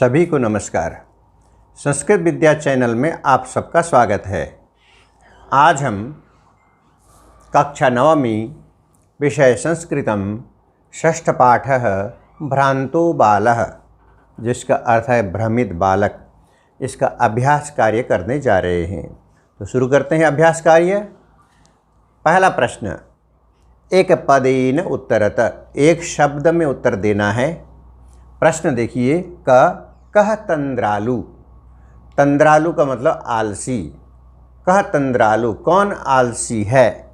सभी को नमस्कार। संस्कृत विद्या चैनल में आप सबका स्वागत है। आज हम कक्षा नवमी विषय संस्कृतम षष्ठ पाठ भ्रांतो बालः, जिसका अर्थ है भ्रमित बालक, इसका अभ्यास कार्य करने जा रहे हैं। तो शुरू करते हैं अभ्यास कार्य। पहला प्रश्न, एक पदेन उत्तरत, एक शब्द में उत्तर देना है। प्रश्न देखिए, कह तंद्रालु। तंद्रालु का मतलब आलसी। कह तंद्रालु, कौन आलसी है?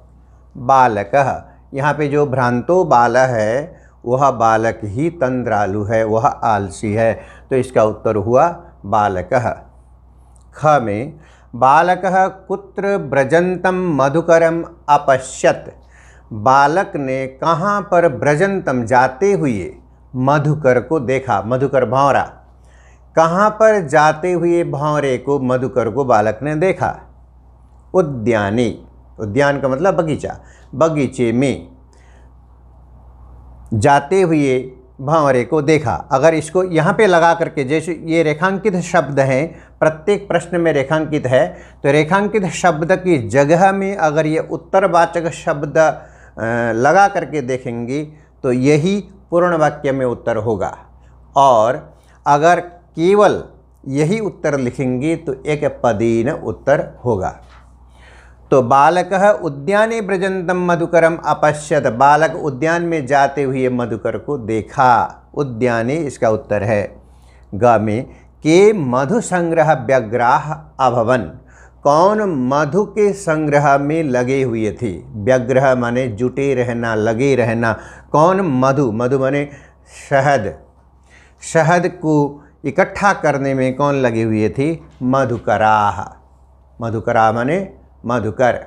बालकः, यहाँ पे जो भ्रांतो बालः है वह बालक ही तंद्रालु है, वह आलसी है। तो इसका उत्तर हुआ बालकः। ख में, बालकः कुत्र ब्रजंतम मधुकरम अपश्यत। बालक ने कहाँ पर ब्रजंतम जाते हुए मधुकर को देखा। मधुकर भंवरा, कहाँ पर जाते हुए भंवरे को, मधुकर को बालक ने देखा? उद्याने, उद्यान का मतलब बगीचा, बगीचे में जाते हुए भंवरे को देखा। अगर इसको यहाँ पे लगा करके, जैसे ये रेखांकित शब्द हैं, प्रत्येक प्रश्न में रेखांकित है, तो रेखांकित शब्द की जगह में अगर ये उत्तरवाचक शब्द लगा करके देखेंगे तो यही पूर्ण वाक्य में उत्तर होगा। और अगर केवल यही उत्तर लिखेंगे तो एक पदेन उत्तर होगा। तो बालकः उद्याने ब्रजंतम मधुकरम अपश्यत, बालक उद्यान में जाते हुए मधुकर को देखा। उद्याने इसका उत्तर है। ग में, के मधु संग्रह व्यग्राह अभवन, कौन मधु के संग्रह में लगे हुए थे? व्यग्रह माने जुटे रहना, लगे रहना। कौन मधु, मधु माने शहद, शहद को इकट्ठा करने में कौन लगे हुए थे? मधुकराः। मधुकरा माने मधुकर,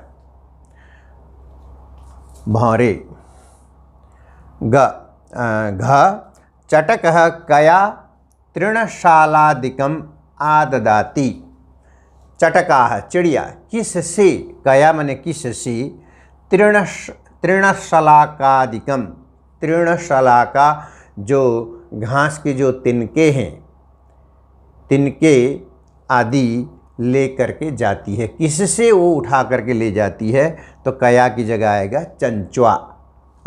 भंवरे। घ चटकः कया तृणशालादिकम आददाति। चटकाः चिड़िया, किससे? कया माने किससे, तृणशलाकादिकम, तृणशलाका जो घास के जो तिनके हैं, तिनके आदि ले करके जाती है। किससे वो उठा करके ले जाती है? तो कया की जगह आएगा चंचुआ।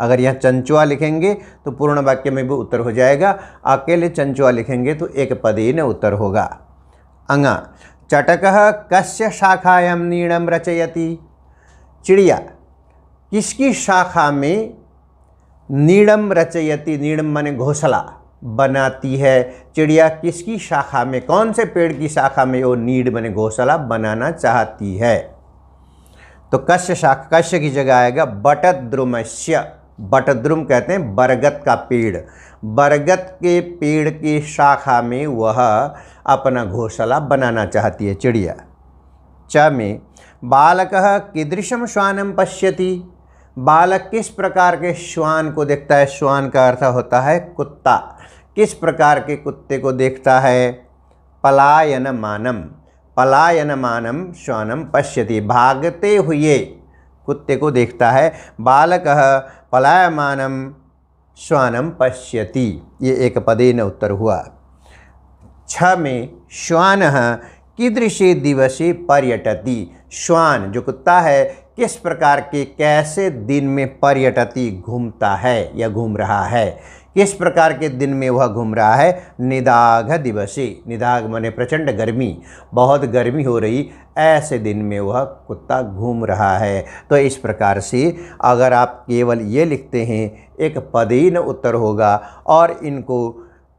अगर यहाँ चंचुआ लिखेंगे तो पूर्ण वाक्य में भी उत्तर हो जाएगा। अकेले चंचुआ लिखेंगे तो एक पदेन उत्तर होगा। अंगा, चटकः कस्य शाखायां नीडं रचयति। चिड़िया किसकी शाखा में नीडं रचयति, नीडं माने घोंसला बनाती है। चिड़िया किसकी शाखा में, कौन से पेड़ की शाखा में वो नीड माने घोंसला बनाना चाहती है? तो कस्य शाखा, कस्य की जगह आएगा बटद्रुमस्य। बटद्रुम कहते हैं बरगद का पेड़। बरगद के पेड़ की शाखा में वह अपना घोंसला बनाना चाहती है चिड़िया। च में, बालकः कीदृशं श्वानं पश्यति। बालक किस प्रकार के श्वान को देखता है? श्वान का अर्थ होता है कुत्ता। किस प्रकार के कुत्ते को देखता है? पलायनमानम, पलायनमानम श्वानं पश्यति, भागते हुए कुत्ते को देखता है। बालकः पलायमानम श्वानं पश्यति, ये एक पदेन उत्तर हुआ। छ में, श्वानः कीदृशे दिवसे पर्यटति। श्वान जो कुत्ता है किस प्रकार के, कैसे दिन में पर्यटति, घूमता है या घूम रहा है? किस प्रकार के दिन में वह घूम रहा है? निदाघ दिवसे, निदाघ माने प्रचंड गर्मी, बहुत गर्मी हो रही, ऐसे दिन में वह कुत्ता घूम रहा है। तो इस प्रकार से अगर आप केवल ये लिखते हैं एक पदेन उत्तर होगा, और इनको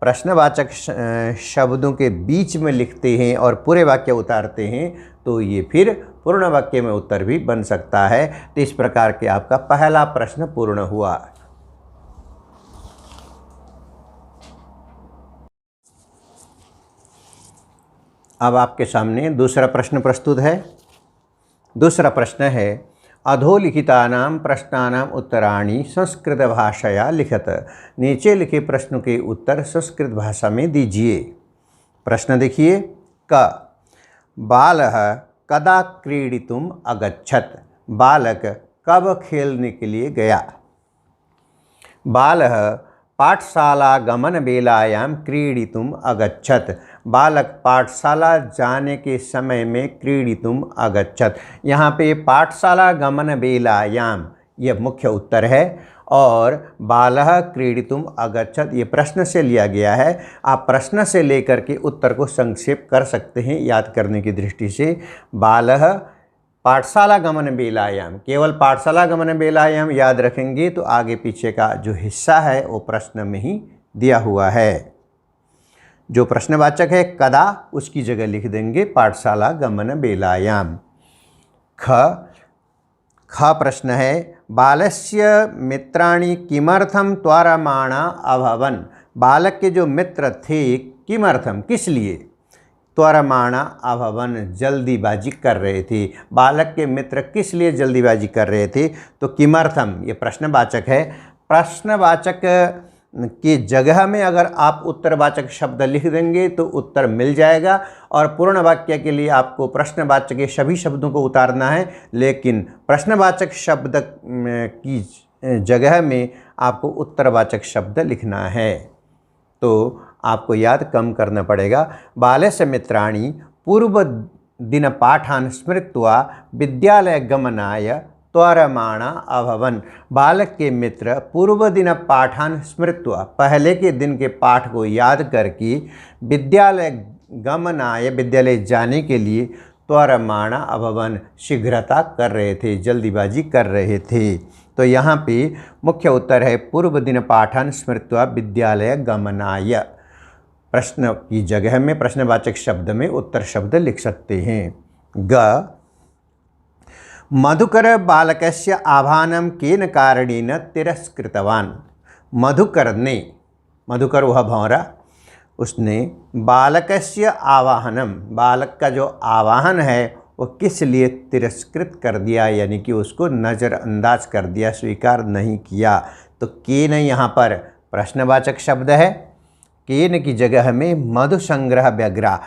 प्रश्नवाचक शब्दों के बीच में लिखते हैं और पूरे वाक्य उतारते हैं तो ये फिर पूर्ण वाक्य में उत्तर भी बन सकता है। तो इस प्रकार के आपका पहला प्रश्न पूर्ण हुआ। अब आपके सामने दूसरा प्रश्न प्रस्तुत है। दूसरा प्रश्न है, अधोलिखितानां प्रश्नानां उत्तराणि संस्कृत भाषया लिखत। नीचे लिखे प्रश्नों के उत्तर संस्कृत भाषा में दीजिए। प्रश्न देखिए, क बालः कदा क्रीडितुम अगच्छत। बालक कब खेलने के लिए गया? बालः पाठशाला गमन बेलायां क्रीडितुम अगच्छत। बालक पाठशाला जाने के समय में क्रीडितुम अगच्छत। यहाँ पे पाठशाला गमन बेलायाम यह मुख्य उत्तर है और बालः क्रीडितुम अगच्छत ये प्रश्न से लिया गया है। आप प्रश्न से लेकर के उत्तर को संक्षेप कर सकते हैं याद करने की दृष्टि से। बालः पाठशाला गमन बेलायाम, केवल पाठशाला गमन बेलायाम याद रखेंगे तो आगे पीछे का जो हिस्सा है वो प्रश्न में ही दिया हुआ है। जो प्रश्नवाचक है कदा उसकी जगह लिख देंगे पाठशाला गमन बेलायाम। ख प्रश्न है बालस्य मित्राणि किमर्थम त्वरमाणा अभवन। बालक के जो मित्र थे किमर्थम किस लिए, त्वरमाणा अभवन जल्दीबाजी कर रहे थे। बालक के मित्र किस लिए जल्दीबाजी कर रहे थे, तो किमर्थम ये प्रश्नवाचक है। प्रश्नवाचक की जगह में अगर आप उत्तरवाचक शब्द लिख देंगे तो उत्तर मिल जाएगा और पूर्ण वाक्य के लिए आपको प्रश्नवाचक के सभी शब्दों को उतारना है, लेकिन प्रश्नवाचक शब्द की जगह में आपको उत्तरवाचक शब्द लिखना है। तो आपको याद कम करना पड़ेगा। बालस्य मित्राणि पूर्व दिन पाठान स्मृत्वा विद्यालय गमनाय त्वरमाणा अभवन। बालक के मित्र पूर्व दिन पाठान स्मृत्वा पहले के दिन के पाठ को याद करके विद्यालय गमनाय विद्यालय जाने के लिए त्वरमाणा अभवन शीघ्रता कर रहे थे, जल्दीबाजी कर रहे थे। तो यहाँ पे मुख्य उत्तर है पूर्व दिन पाठान स्मृत्वा विद्यालय गमनाय। प्रश्न की जगह में प्रश्नवाचक शब्द में उत्तर शब्द लिख सकते हैं। ग मधुकर बालकस्य आह्वानं केन कारणेन तिरस्कृतवान्। मधुकर ने, मधुकर वह भौरा, उसने बालकस्य आवाहनम बालक का जो आवाहन है वो किस लिए तिरस्कृत कर दिया, यानी कि उसको नज़रअंदाज कर दिया, स्वीकार नहीं किया। तो केन यहाँ पर प्रश्नवाचक शब्द है, केन की जगह में मधु संग्रह व्यग्रा,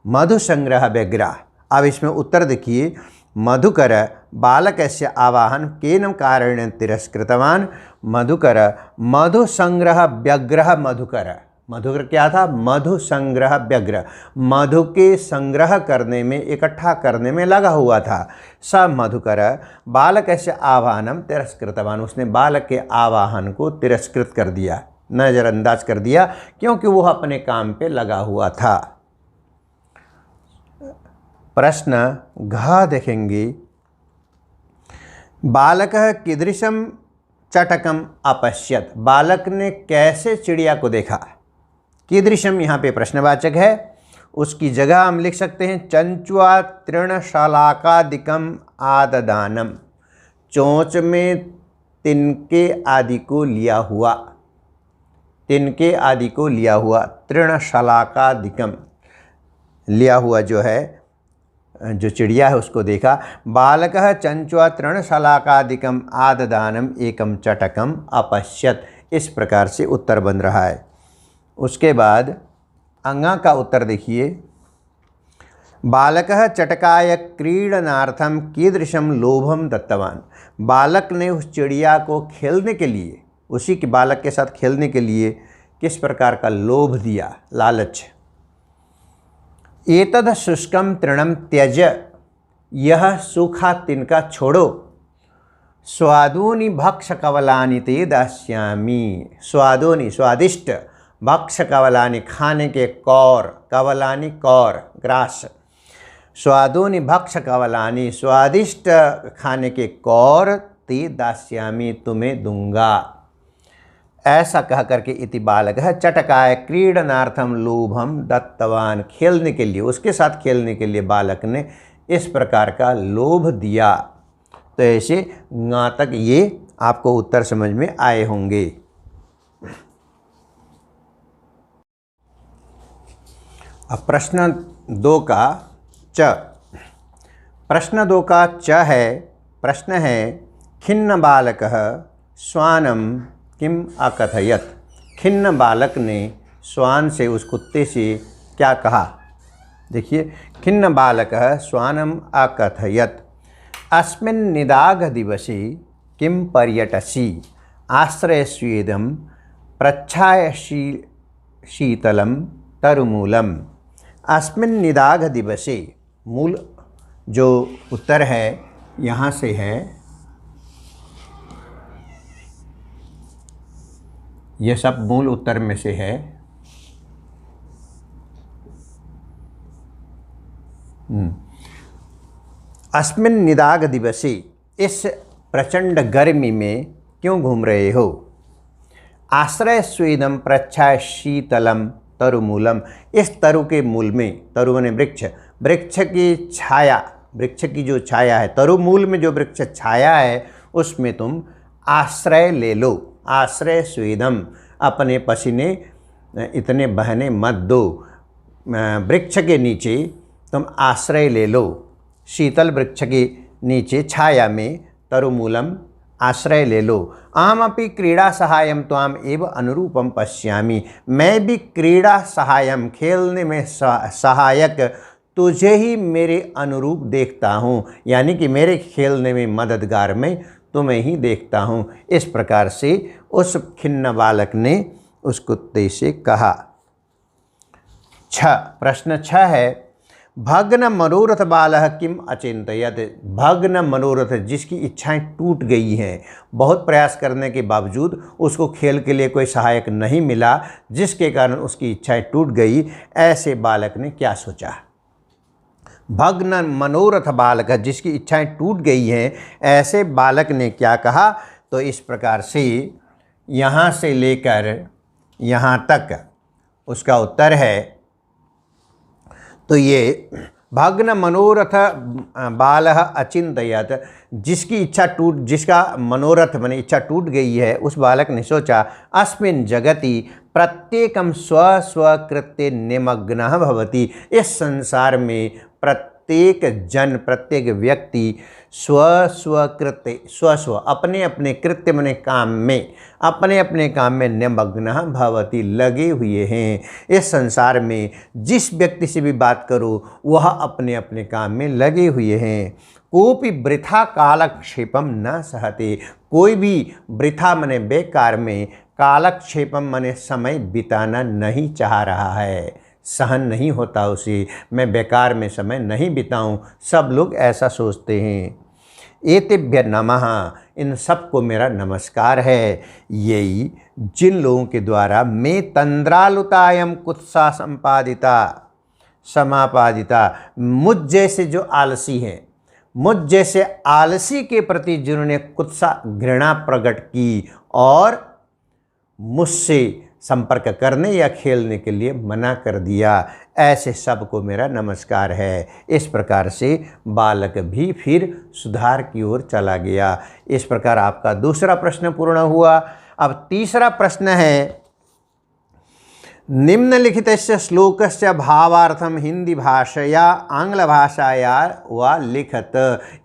मधु संग्रह व्यग्रा। अब इसमें उत्तर देखिए, मधुकर बालकस्य आवाहन केन कारणेन तिरस्कृतवान्। मधुकर मधु संग्रह व्यग्रह मधुकर, मधुकर क्या था, मधु संग्रह व्यग्र, मधु के संग्रह करने में, इकट्ठा करने में लगा हुआ था। स मधुकर बालकस्य आह्वानं तिरस्कृतवान्, उसने बालक के आवाहन को तिरस्कृत कर दिया, नज़रअंदाज कर दिया, क्योंकि वह अपने काम पे लगा हुआ था। प्रश्न घ देखेंगे, बालक कीदृशम चटकम अपश्यत। बालक ने कैसे चिड़िया को देखा। कीदृशम यहाँ पे प्रश्नवाचक है, उसकी जगह हम लिख सकते हैं चंचुआ तृणशलाकादिकम आददानम। चोंच में तिनके आदि को लिया हुआ, तिनके आदि को लिया हुआ, तृणशलाकादिकम लिया हुआ जो है, जो चिड़िया है उसको देखा। बालकः चंचुआ तृणशलाकादिकम आददानम एकम चटकम अपश्यत। इस प्रकार से उत्तर बन रहा है। उसके बाद अंगा का उत्तर देखिए, बालकः चटकाय क्रीडनार्थम कीदृशम लोभम दत्तवान। बालक ने उस चिड़िया को खेलने के लिए, उसी के बालक के साथ खेलने के लिए किस प्रकार का लोभ दिया, लालच। एतद शुष्कम तृणम त्यज, यह सूखा तिनका छोड़ो। स्वादूनि भक्ष कवलानि ते दास्यामि। स्वादूनि स्वादिष्ट, भक्ष कवलानि खाने के कौर, कवलानि कौर ग्रास। स्वादूनि भक्ष कवलानि स्वादिष्ट खाने के कौर, ते दास्यामि तुम्हें दूंगा। ऐसा कह करके इति बालक है चटकाय क्रीडनार्थम लोभम दत्तवान। खेलने के लिए, उसके साथ खेलने के लिए बालक ने इस प्रकार का लोभ दिया। तो ऐसे गा तक ये आपको उत्तर समझ में आए होंगे। अब प्रश्न 2 का च। प्रश्न 2 का च है, प्रश्न है खिन्न बालकः श्वानम किम अकथयत। खिन्न बालक ने श्वान से, उस कुत्ते से क्या कहा। देखिए, खिन्न बालकः श्वानम अकथयत अस्मिन् निदाघ दिवसे किम पर्यटसि आश्रयस्वेदं प्रच्छाय शीतलं तरुमूलम। अस्मिन् निदाघ दिवसे, मूल जो उत्तर है यहाँ से है, ये सब मूल उत्तर में से है। अस्मिन् निदाघ दिवसे, इस प्रचंड गर्मी में क्यों घूम रहे हो? आश्रय स्वेदम प्रच्छाय शीतलम तरुमूलम, इस तरु के मूल में, तरु माने वृक्ष, वृक्ष की छाया, वृक्ष की जो छाया है, तरु मूल में जो वृक्ष छाया है उसमें तुम आश्रय ले लो। आश्रय स्वेदम, अपने पसीने इतने बहने मत दो, वृक्ष के नीचे तुम आश्रय ले लो, शीतल वृक्ष के नीचे छाया में तरुमूलम आश्रय ले लो। अहमपि क्रीड़ा सहायम त्वाम एव अनुरूपम पश्यामि, मैं भी क्रीड़ा सहायम, खेलने में सहायक तुझे ही मेरे अनुरूप देखता हूँ, यानी कि मेरे खेलने में मददगार में तुम्हें ही देखता हूँ। इस प्रकार से उस खिन्न बालक ने उस कुत्ते से कहा। प्रश्न 6 है, भग्न मनोरथ बालः किम अचिंतयत। भग्न मनोरथ, जिसकी इच्छाएं टूट गई हैं, बहुत प्रयास करने के बावजूद उसको खेल के लिए कोई सहायक नहीं मिला, जिसके कारण उसकी इच्छाएं टूट गई, ऐसे बालक ने क्या सोचा? भग्न मनोरथ बालक, जिसकी इच्छाएं टूट गई हैं, ऐसे बालक ने क्या कहा? तो इस प्रकार से यहाँ से लेकर यहाँ तक उसका उत्तर है। तो ये भग्न मनोरथ बालः अचिंतयत, जिसका मनोरथ माने इच्छा टूट गई है, उस बालक ने सोचा, अस्मिन् जगति प्रत्येकम स्व स्वकृत्य निमग्नः भवति, इस संसार में प्रत्येक जन, प्रत्येक व्यक्ति स्व अपने अपने कृत्य माने काम में, अपने अपने काम में निमग्नः भवति, लगे हुए हैं। इस संसार में जिस व्यक्ति से भी बात करो वह अपने अपने काम में लगे हुए हैं। कोपि वृथा कालक्षेपम न सहते, कोई भी वृथा माने बेकार में, कालक्षेपम माने समय बिताना नहीं चाह रहा है, सहन नहीं होता उसे, मैं बेकार में समय नहीं बिताऊं, सब लोग ऐसा सोचते हैं। एतेभ्य नमः, इन सबको मेरा नमस्कार है। यही जिन लोगों के द्वारा मैं तंद्रालुतायम कुत्सा समापादिता, मुझ जैसे जो आलसी हैं, मुझ जैसे आलसी के प्रति जिन्होंने कुत्सा घृणा प्रकट की और मुझसे संपर्क करने या खेलने के लिए मना कर दिया, ऐसे सबको मेरा नमस्कार है। इस प्रकार से बालक भी फिर सुधार की ओर चला गया। इस प्रकार आपका दूसरा प्रश्न पूर्ण हुआ। अब तीसरा प्रश्न है, निम्नलिखितस्य श्लोकस्य भावार्थम हिंदी भाषया आंग्ल भाषाया वा लिखत।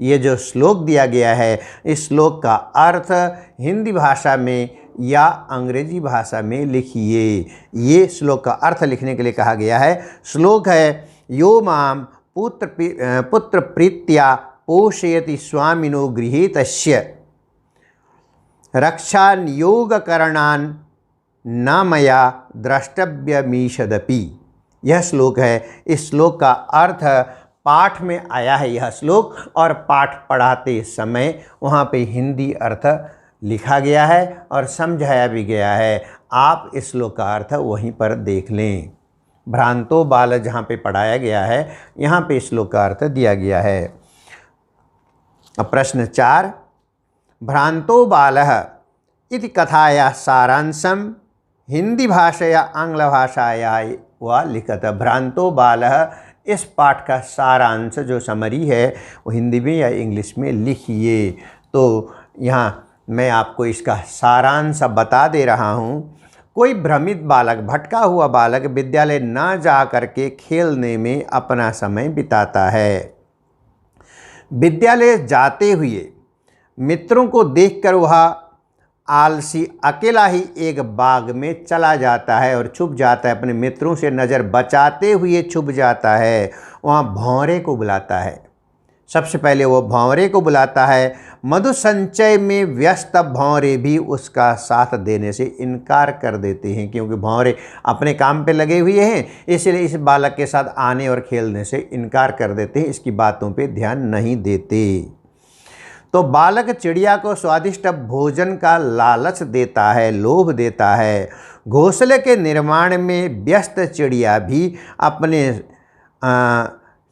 ये जो श्लोक दिया गया है, इस श्लोक का अर्थ हिंदी भाषा में या अंग्रेजी भाषा में लिखिए। ये श्लोक का अर्थ लिखने के लिए कहा गया है। श्लोक है, यो माम पुत्र प्रीत्या पोषयति स्वामिनो गृहीतस्य रक्षान्योगकरणान् न मया द्रष्टव्यमीषदपि। यह श्लोक है। इस श्लोक का अर्थ पाठ में आया है यह श्लोक, और पाठ पढ़ाते समय वहाँ पे हिंदी अर्थ लिखा गया है और समझाया भी गया है। आप इस श्लोक का अर्थ वहीं पर देख लें। भ्रांतो बाल जहाँ पे पढ़ाया गया है, यहाँ पे इस श्लोक का अर्थ दिया गया है। अब प्रश्न 4, भ्रांतो बालः इति कथाया सारांशम हिंदी भाषया आंग्ल भाषाया वा लिखत। भ्रांतो बालः, इस पाठ का सारांश जो समरी है वो हिंदी में या इंग्लिश में लिखिए। तो यहाँ मैं आपको इसका सारांश बता दे रहा हूँ। कोई भ्रमित बालक, भटका हुआ बालक विद्यालय न जा करके खेलने में अपना समय बिताता है। विद्यालय जाते हुए मित्रों को देखकर वह आलसी अकेला ही एक बाग में चला जाता है और छुप जाता है, अपने मित्रों से नज़र बचाते हुए छुप जाता है। वहाँ भौरे को बुलाता है, सबसे पहले वो भंवरे को बुलाता है। मधु संचय में व्यस्त भंवरे भी उसका साथ देने से इनकार कर देते हैं, क्योंकि भंवरे अपने काम पे लगे हुए हैं, इसलिए इस बालक के साथ आने और खेलने से इनकार कर देते हैं, इसकी बातों पे ध्यान नहीं देते। तो बालक चिड़िया को स्वादिष्ट भोजन का लालच देता है, लोभ देता है। घोंसले के निर्माण में व्यस्त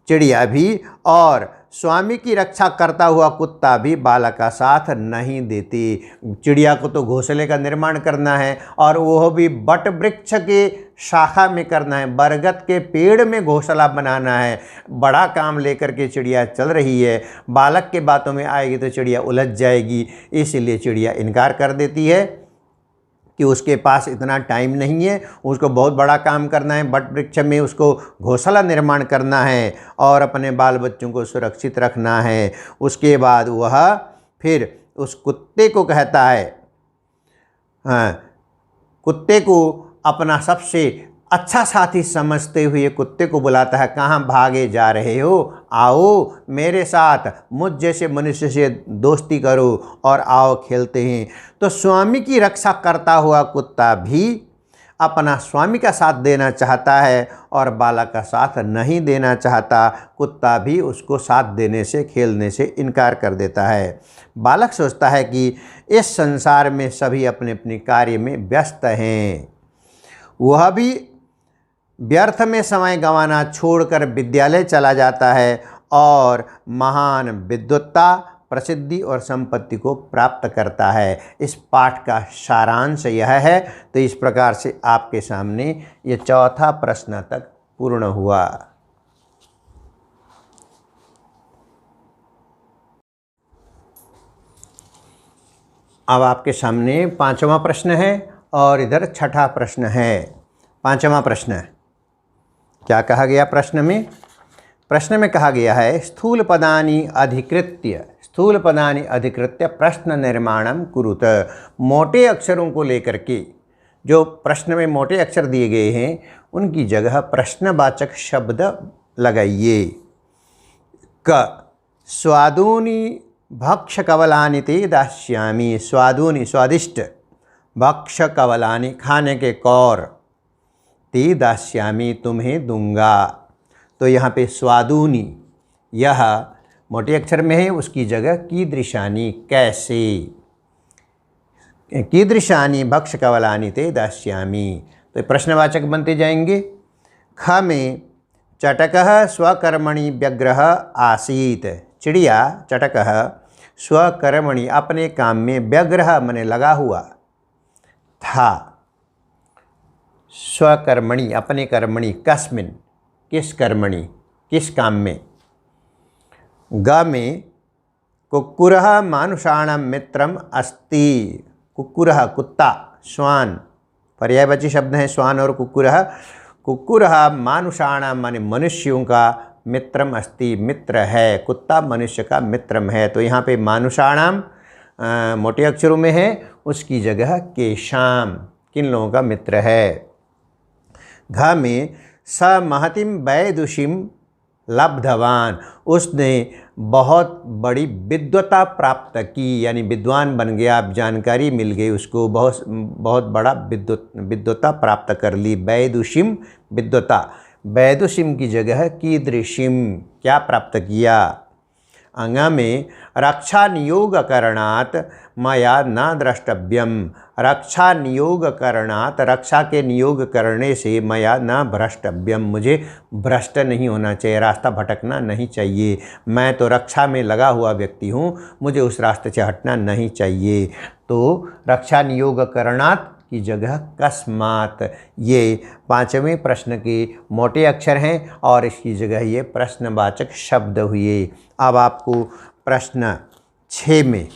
चिड़िया भी और स्वामी की रक्षा करता हुआ कुत्ता भी बालक का साथ नहीं देती। चिड़िया को तो घोंसले का निर्माण करना है और वह भी बट वृक्ष के शाखा में करना है, बरगद के पेड़ में घोंसला बनाना है। बड़ा काम लेकर के चिड़िया चल रही है, बालक के बातों में आएगी तो चिड़िया उलझ जाएगी, इसलिए चिड़िया इनकार कर देती है कि उसके पास इतना टाइम नहीं है, उसको बहुत बड़ा काम करना है, बट वृक्ष में उसको घोंसला निर्माण करना है और अपने बाल बच्चों को सुरक्षित रखना है। उसके बाद वह फिर उस कुत्ते को कहता है, कुत्ते को अपना सबसे अच्छा साथी समझते हुए कुत्ते को बुलाता है, कहाँ भागे जा रहे हो, आओ मेरे साथ, मुझ जैसे मनुष्य से दोस्ती करो और आओ खेलते हैं। तो स्वामी की रक्षा करता हुआ कुत्ता भी अपना स्वामी का साथ देना चाहता है और बालक का साथ नहीं देना चाहता। कुत्ता भी उसको साथ देने से, खेलने से इनकार कर देता है। बालक सोचता है कि इस संसार में सभी अपने अपने कार्य में व्यस्त हैं, वह भी व्यर्थ में समय गंवाना छोड़कर विद्यालय चला जाता है और महान विद्वत्ता, प्रसिद्धि और संपत्ति को प्राप्त करता है। इस पाठ का सारांश यह है। तो इस प्रकार से आपके सामने ये चौथा प्रश्न तक पूर्ण हुआ। अब आपके सामने पांचवा प्रश्न है और इधर छठा प्रश्न है। पांचवा प्रश्न क्या कहा गया प्रश्न में? प्रश्न में कहा गया है, स्थूल पदानि अधिकृत्य प्रश्न निर्माणम कुरुत। मोटे अक्षरों को लेकर के जो प्रश्न में मोटे अक्षर दिए गए हैं उनकी जगह प्रश्नवाचक शब्द लगाइए। क स्वादूनि भक्ष कवलानि ते दास्यामि। स्वादूनि स्वादिष्ट, भक्ष कवलानि खाने के कौर, ते दास्यामि तुम्हें दूंगा। तो यहाँ पे स्वादूनी यह मोटे अक्षर में है, उसकी जगह कीदृशानि कैसे, कीदृशानि भक्ष कवलानि ते दास्यामि। तो प्रश्नवाचक बनते जाएंगे। ख में चटकः स्वकर्मणि व्यग्रः आसीत्। चिड़िया चटकः स्वकर्मणि अपने काम में, व्यग्रः माने लगा हुआ था, स्वकर्मणि अपने कर्मणि, कस्मिन् किस कर्मणि किस काम में। ग में कुक्कुरः मानुषाणां मित्रम् अस्ति। कुक्कुरः कुत्ता, श्वान पर्यायवाची शब्द हैं श्वान और कुक्कुरः। कुक्कुरः मानुषाणां माने मनुष्यों का, मित्रम अस्ति मित्र है, कुत्ता मनुष्य का मित्रम है। तो यहाँ पे मानुषाणां मोटे अक्षरों में है, उसकी जगह केशाम किन लोगों का मित्र है। घ में स महतिम वैदुषीम लब्धवान। उसने बहुत बड़ी विद्वता प्राप्त की, यानी विद्वान बन गया, जानकारी मिल गई उसको, बहुत बड़ा विद्वता प्राप्त कर ली। वैदुषीम विद्वता, वैदुषीम की जगह कीदृशीम क्या प्राप्त किया। अंग में रक्षा नियोग करणात् मया न द्रष्टव्यम। रक्षा नियोग करणात् रक्षा के नियोग करने से मया न भ्रष्टव्यम मुझे भ्रष्ट नहीं होना चाहिए, रास्ता भटकना नहीं चाहिए। मैं तो रक्षा में लगा हुआ व्यक्ति हूँ, मुझे उस रास्ते से हटना नहीं चाहिए। तो रक्षा नियोग करणात् की जगह कस्मात। ये पांचवें प्रश्न के मोटे अक्षर हैं और इसकी जगह ये प्रश्नवाचक शब्द हुए। अब आपको प्रश्न 6 में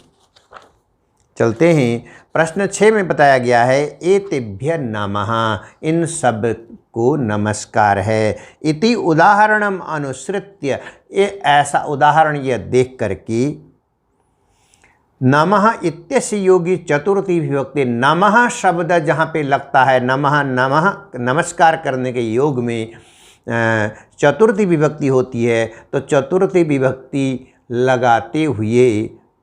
चलते हैं। प्रश्न 6 में बताया गया है, एतेभ्य नमः, इन सब को नमस्कार है। इति उदाहरणम अनुसृत्य, ऐसा उदाहरण यह देख करके, नमः इत्यस्य योगी चतुर्थी विभक्ति। नमः शब्द जहाँ पे लगता है, नमः नमः नमस्कार करने के योग में चतुर्थी विभक्ति होती है, तो चतुर्थी विभक्ति लगाते हुए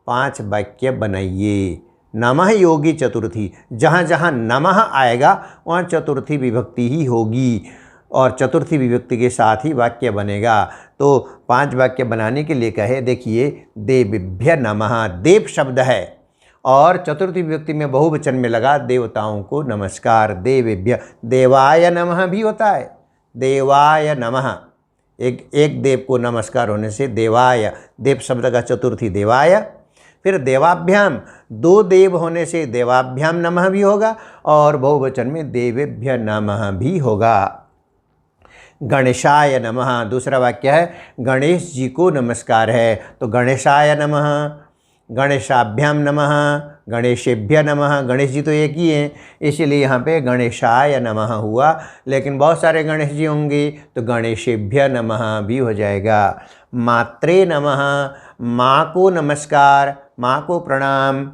5 वाक्य बनाइए। नमः योगी चतुर्थी, जहाँ जहाँ नमः आएगा वहाँ चतुर्थी विभक्ति ही होगी और चतुर्थी विभक्ति के साथ ही वाक्य बनेगा। तो 5 वाक्य बनाने के लिए कहे, देखिए देवेभ्य नमः, देव शब्द है और चतुर्थी विभक्ति में बहुवचन में लगा देवताओं को नमस्कार। देवेभ्य, देवाय नमः भी होता है, देवाय नमः, एक देव को नमस्कार होने से देवाय, देव शब्द का चतुर्थी देवाय। फिर देवाभ्याम, 2 देव होने से देवाभ्याम नमः भी होगा और बहुवचन में देवेभ्य नमः भी होगा। गणेशाय नमः, दूसरा वाक्य है गणेश जी को नमस्कार है, तो गणेशाय नमः, गणेशाभ्याम नमः, गणेशेभ्य नमः। गणेश जी तो एक ही हैं, इसलिए यहाँ पे गणेशाय नमः हुआ, लेकिन बहुत सारे गणेश जी होंगे तो गणेशेभ्य नमः भी हो जाएगा। मात्रे नमः, माँ को नमस्कार, माँ को प्रणाम।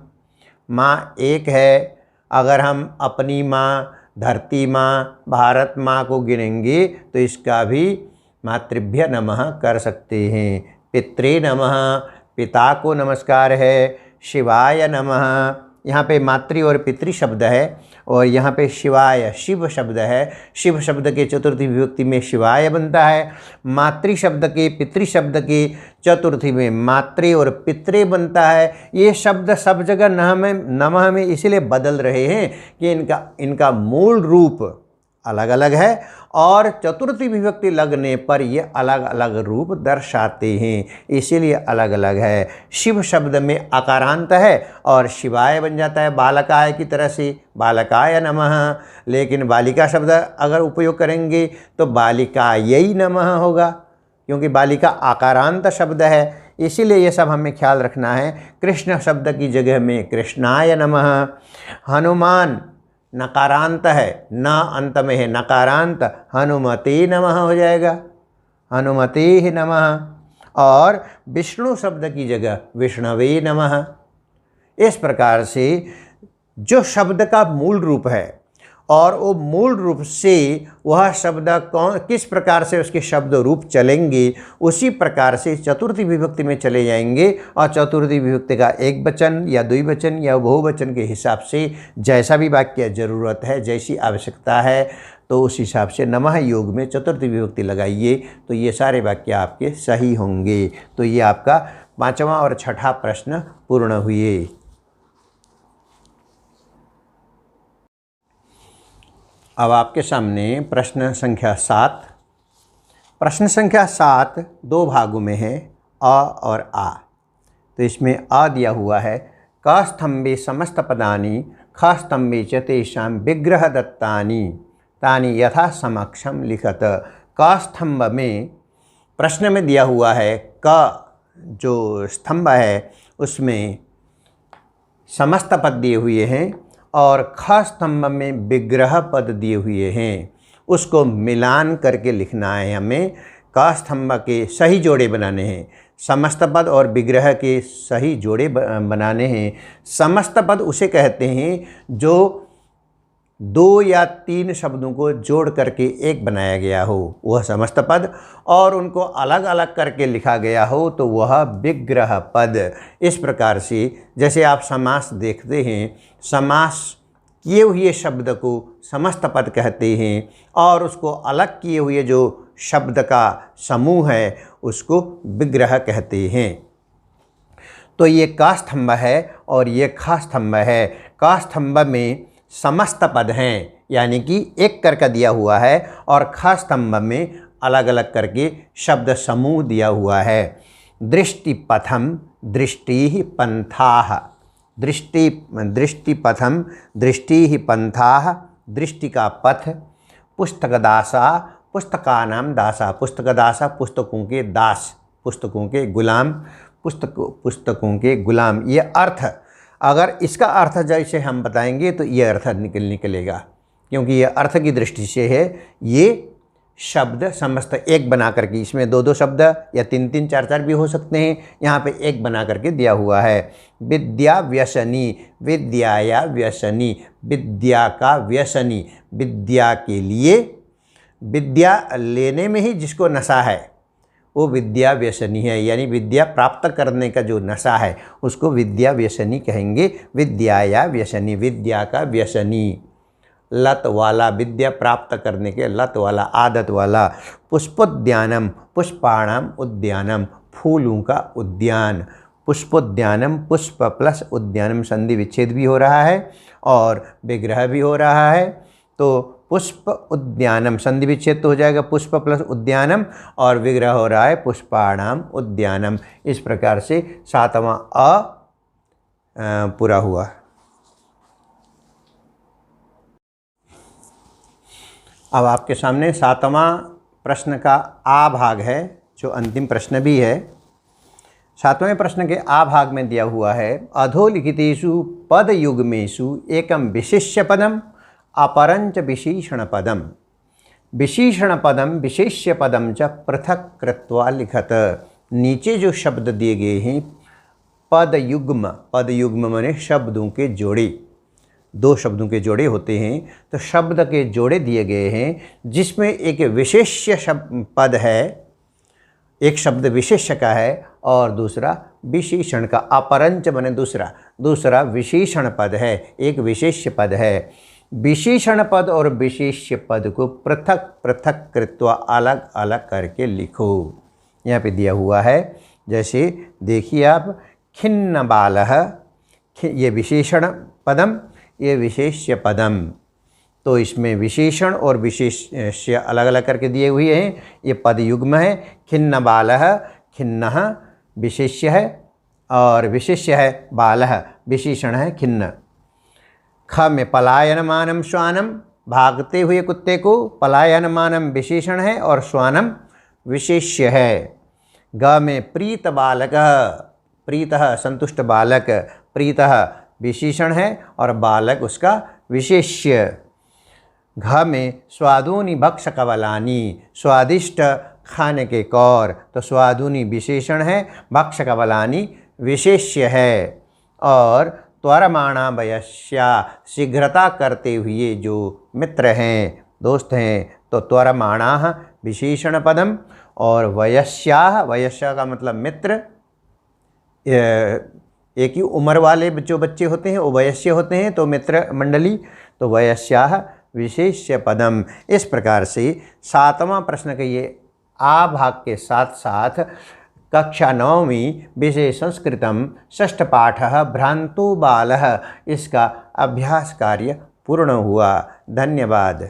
माँ एक है, अगर हम अपनी माँ, धरती माँ, भारत माँ को गिनेंगे तो इसका भी मातृभ्य नमः कर सकते हैं। पित्रे नमः, पिता को नमस्कार है। शिवाय नमः, यहाँ पे मातृ और पितृ शब्द है और यहाँ पे शिवाय शिव शब्द है। शिव शब्द के चतुर्थी विभक्ति में शिवाय बनता है। मातृ शब्द के, पितृ शब्द के चतुर्थी में मात्रे और पित्रे बनता है। ये शब्द सब जगह नमः में इसलिए बदल रहे हैं कि इनका मूल रूप अलग अलग है और चतुर्थी विभक्ति लगने पर ये अलग अलग रूप दर्शाते हैं, इसीलिए अलग अलग है। शिव शब्द में अकारांत है और शिवाय बन जाता है बालकाय की तरह से, बालकाय नमः। लेकिन बालिका शब्द अगर उपयोग करेंगे तो बालिकायै नमः होगा, क्योंकि बालिका आकारांत शब्द है, इसीलिए ये सब हमें ख्याल रखना है। कृष्ण शब्द की जगह में कृष्णाय नमः। हनुमान नकारांत है, न अंत में है, नकारांत, हनुमते नमः हो जाएगा, हनुमते ही नमः। और विष्णु शब्द की जगह विष्णवे नमः। इस प्रकार से जो शब्द का मूल रूप है और वो मूल रूप से वह शब्द किस प्रकार से उसके शब्द रूप चलेंगे, उसी प्रकार से चतुर्थी विभक्ति में चले जाएंगे और चतुर्थी विभक्ति का एक वचन या द्विवचन या बहुवचन के हिसाब से जैसा भी वाक्य ज़रूरत है, जैसी आवश्यकता है, तो उस हिसाब से नमः योग में चतुर्थी विभक्ति लगाइए तो ये सारे वाक्य आपके सही होंगे। तो ये आपका 5वां और 6ठा प्रश्न पूर्ण हुए। अब आपके सामने प्रश्न संख्या 7। प्रश्न संख्या 7 2 भागों में है, अ और आ। तो इसमें अ दिया हुआ है, क स्तंभे समस्त पदानि ख स्तंभे च तेषां विग्रह दत्तानि तानि यथा समक्षम लिखत। क स्तंभ में प्रश्न में दिया हुआ है, क जो स्तंभ है उसमें समस्त पद दिए हुए हैं और ख स्तंभ में विग्रह पद दिए हुए हैं, उसको मिलान करके लिखना है हमें। क स्तंभ के सही जोड़े बनाने हैं, समस्त पद और विग्रह के सही जोड़े बनाने हैं। समस्त पद उसे कहते हैं जो 2 या 3 शब्दों को जोड़ करके एक बनाया गया हो, वह समस्त पद, और उनको अलग अलग करके लिखा गया हो तो वह विग्रह पद। इस प्रकार से जैसे आप समास देखते हैं, समास किए हुए शब्द को समस्त पद कहते हैं और उसको अलग किए हुए जो शब्द का समूह है उसको विग्रह कहते हैं। तो ये क स्तंभ है और ये ख स्तंभ है। क स्तंभ में समस्त पद हैं, यानी कि एक करके दिया हुआ है, और ख स्तंभ में अलग अलग करके शब्द समूह दिया हुआ है। दृष्टिपथम दृष्टि पंथाः, दृष्टिपथम दृष्टि पंथाः, दृष्टि का पथ। पुस्तकदासा पुस्तकानां दासा, पुस्तकदासा पुस्तकों के दास, पुस्तकों के गुलाम, पुस्तकों के गुलाम। ये अर्थ, अगर इसका अर्थ जैसे हम बताएंगे तो ये अर्थ निकलेगा, क्योंकि ये अर्थ की दृष्टि से है। ये शब्द समस्त एक बना करके, इसमें 2-2 शब्द या 3-3 4-4 भी हो सकते हैं, यहाँ पे एक बना करके दिया हुआ है। विद्या व्यसनी, विद्याया व्यसनी, विद्या का व्यसनी, विद्या के लिए, विद्या लेने में ही जिसको नशा है वो विद्या व्यसनी है, यानी विद्या प्राप्त करने का जो नशा है उसको विद्या व्यसनी कहेंगे। विद्या या व्यसनी, विद्या का व्यसनी, लत वाला, विद्या प्राप्त करने के लत वाला, आदत वाला। पुष्पोद्यानम, पुष्पाणाम उद्यानम, फूलों का उद्यान। पुष्पोद्यानम, पुष्प प्लस उद्यानम, संधि विच्छेद भी हो रहा है और विग्रह भी हो रहा है। तो पुष्प उद्यानम, संधि विच्छेद तो हो जाएगा पुष्प प्लस उद्यानम, और विग्रह हो रहा है पुष्पाणाम उद्यानम। इस प्रकार से 7वां पूरा हुआ। अब आपके सामने 7वां प्रश्न का आ भाग है, जो अंतिम प्रश्न भी है। 7वें प्रश्न के आ भाग में दिया हुआ है, अधोलिखितेषु पदयुग्मेषु एकम विशिष्य पदम अपरंच विशेषण पदम। विशेषण पदम विशेष्य पदम च पृथक कृत्वा लिखत। नीचे जो शब्द दिए गए हैं पदयुग्म, पदयुग्म माने शब्दों के जोड़े, 2 शब्दों के जोड़े होते हैं, तो शब्द के जोड़े दिए गए हैं जिसमें एक विशेष्य पद है, एक शब्द विशेष्य का है और दूसरा विशेषण का। अपरंच माने दूसरा विशेषण पद है, एक विशेष्य पद है। विशेषण पद और विशेष्य पद को पृथक पृथक कृत्वा अलग अलग करके लिखो। यहाँ पे दिया हुआ है, जैसे देखिए आप, खिन्न बालः, ये विशेषण पदम, ये विशेष्य पदम। तो इसमें विशेषण और विशेष्य अलग अलग करके दिए हुए हैं। ये पद युग्म है। खिन्न बालः, खिन्नः विशेष्य है और विशेष्य है बालः, विशेषण है खिन्न। ख में पलायनमानम श्वानम, भागते हुए कुत्ते को, पलायनमानम विशेषण है और श्वानम विशेष्य है। ग में प्रीत बालक, प्रीतः संतुष्ट बालक, प्रीतः विशेषण है और बालक उसका विशेष्य। घ में स्वादूनि भक्ष कवलानी, स्वादिष्ट खाने के कौर, तो स्वादूनि विशेषण है, भक्ष कवलानी विशेष्य है। और त्वरमाणा वयस्या, शीघ्रता करते हुए जो मित्र हैं, दोस्त हैं, तो त्वरमाणा विशेषण पदम, और वयस्या, वयस्या का मतलब मित्र, एक ही उम्र वाले जो बच्चे होते हैं वो वयस्य होते हैं, तो मित्र मंडली, तो वयस्या विशेष्य पदम। इस प्रकार से 7वां प्रश्न के ये आ भाग के साथ साथ कक्षा 9वीं विषय संस्कृतम षष्ठ पाठः भ्रांतो बालः, इसका अभ्यास कार्य पूर्ण हुआ। धन्यवाद।